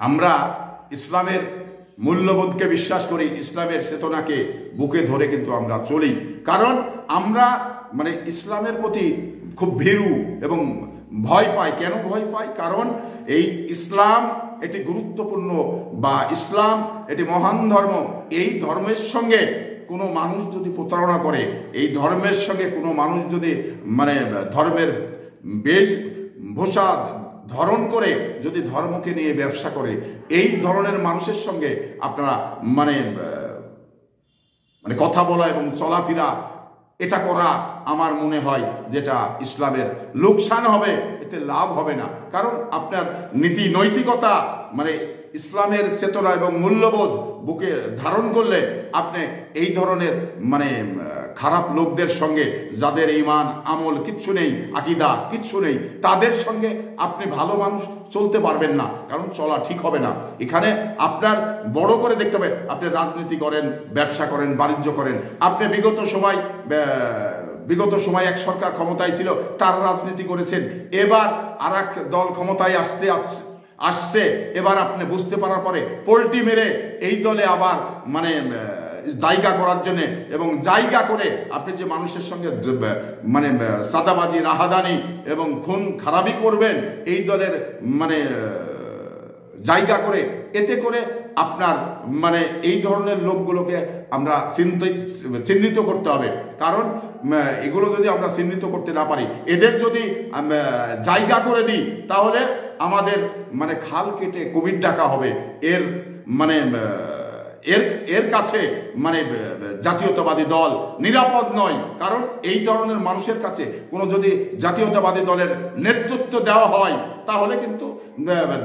আমরা ইসলামের মূল্যবোধকে বিশ্বাস করি, ইসলামের চেতনাকে বুকে ধরে কিন্তু আমরা চলি। কারণ আমরা ইসলামের প্রতি খুব ভীরু এবং ভয় পাই। কেন ভয় পাই? কারণ এই ইসলাম এটি গুরুত্বপূর্ণ, বা ইসলাম এটি মহান ধর্ম। এই ধর্মের সঙ্গে কোনো মানুষ যদি প্রতারণা করে, এই ধর্মের সঙ্গে কোনো মানুষ যদি ধর্মের বেশভূষা ধারণ করে যদি ধর্মকে নিয়ে ব্যবসা করে, এই ধরনের মানুষের সঙ্গে আপনারা কথা বলা এবং চলাফেরা এটা করা আমার মনে হয় যেটা ইসলামের লোকসান হবে, এতে লাভ হবে না। কারণ আপনার নীতি নৈতিকতা ইসলামের চেতনা এবং মূল্যবোধ বুকে ধারণ করলে আপনি এই ধরনের খারাপ লোকদের সঙ্গে, যাদের ঈমান আমল কিচ্ছু নেই, আকীদা কিচ্ছু নেই, তাদের সঙ্গে আপনি ভালো মানুষ চলতে পারবেন না। কারণ চলা ঠিক হবে না। এখানে আপনার বড় করে দেখতে হবে। আপনি রাজনীতি করেন, ব্যবসা করেন, বাণিজ্য করেন। আপনি বিগত সময় এক সরকার ক্ষমতায় ছিল, তার রাজনীতি করেছেন। এবার আর এক দল ক্ষমতায় আসছে। এবার আপনি বুঝতে পারার পরে পোল্টি মেরে এই দলে আবার জায়গা করার জন্য, এবং জায়গা করে আপনি যে মানুষের সঙ্গে চাঁদাবাজি, রাহাদানি এবং খুন খারাপি করবেন, এই দলের জায়গা করে, এতে করে আপনার এই ধরনের লোকগুলোকে আমরা চিহ্নিত করতে হবে। কারণ এগুলো যদি আমরা চিহ্নিত করতে না পারি, এদের যদি জায়গা করে দিই, তাহলে আমাদের খাল কেটে কুমির ডাকা হবে। এর কাছে জাতীয়তাবাদী দল নিরাপদ নয়। কারণ এই ধরনের মানুষের কাছে কোনো যদি জাতীয়তাবাদী দলের নেতৃত্ব দেওয়া হয়, তাহলে কিন্তু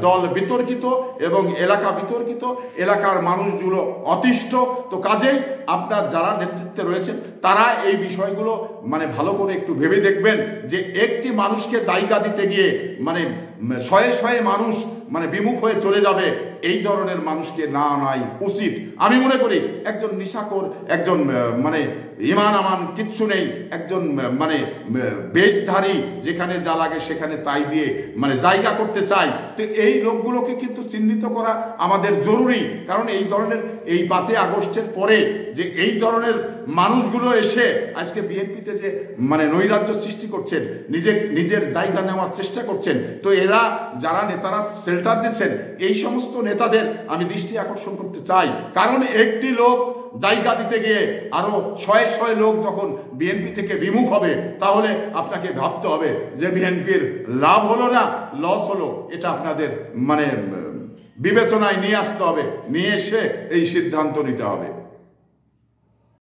দল বিতর্কিত এবং এলাকা বিতর্কিত, এলাকার মানুষগুলো অতিষ্ঠ। তো কাজেই আপনার যারা নেতৃত্বে রয়েছেন, তারা এই বিষয়গুলো ভালো করে একটু ভেবে দেখবেন যে একটি মানুষকে জায়গা দিতে গিয়ে শয়ে শয়ে মানুষ বিমুখ হয়ে চলে যাবে। এই ধরনের মানুষকে না আনাই উচিত। আমি মনে করি একজন নিশাখোর, একজন ঈমান আমান কিচ্ছু নেই, একজন বেশধারী, যেখানে যা লাগে সেখানে তাই দিয়ে জায়গা করতে চাই, তো এই লোকগুলোকে কিন্তু চিহ্নিত করা আমাদের জরুরি। কারণ এই ধরনের এই 5ই আগস্টের পরে যে এই ধরনের মানুষগুলো এসে আজকে বিএনপিতে যে নৈরাজ্য সৃষ্টি করছেন, নিজের জায়গা নেওয়ার চেষ্টা করছেন, তো এরা যারা নেতারা শেল্টার দিচ্ছেন, এই সমস্ত নেতাদের আমি দৃষ্টি আকর্ষণ করতে চাই। কারণ একটি লোক জায়গা দিতে গিয়ে আরো শয়ে শয়ে লোক যখন বিএনপি থেকে বিমুখ হবে, তাহলে আপনাকে ভাবতে হবে যে বিএনপির লাভ হলো না লস হলো। এটা আপনাদের বিবেচনায় নিয়ে আসতে হবে, নিয়ে এসে এই সিদ্ধান্ত নিতে হবে।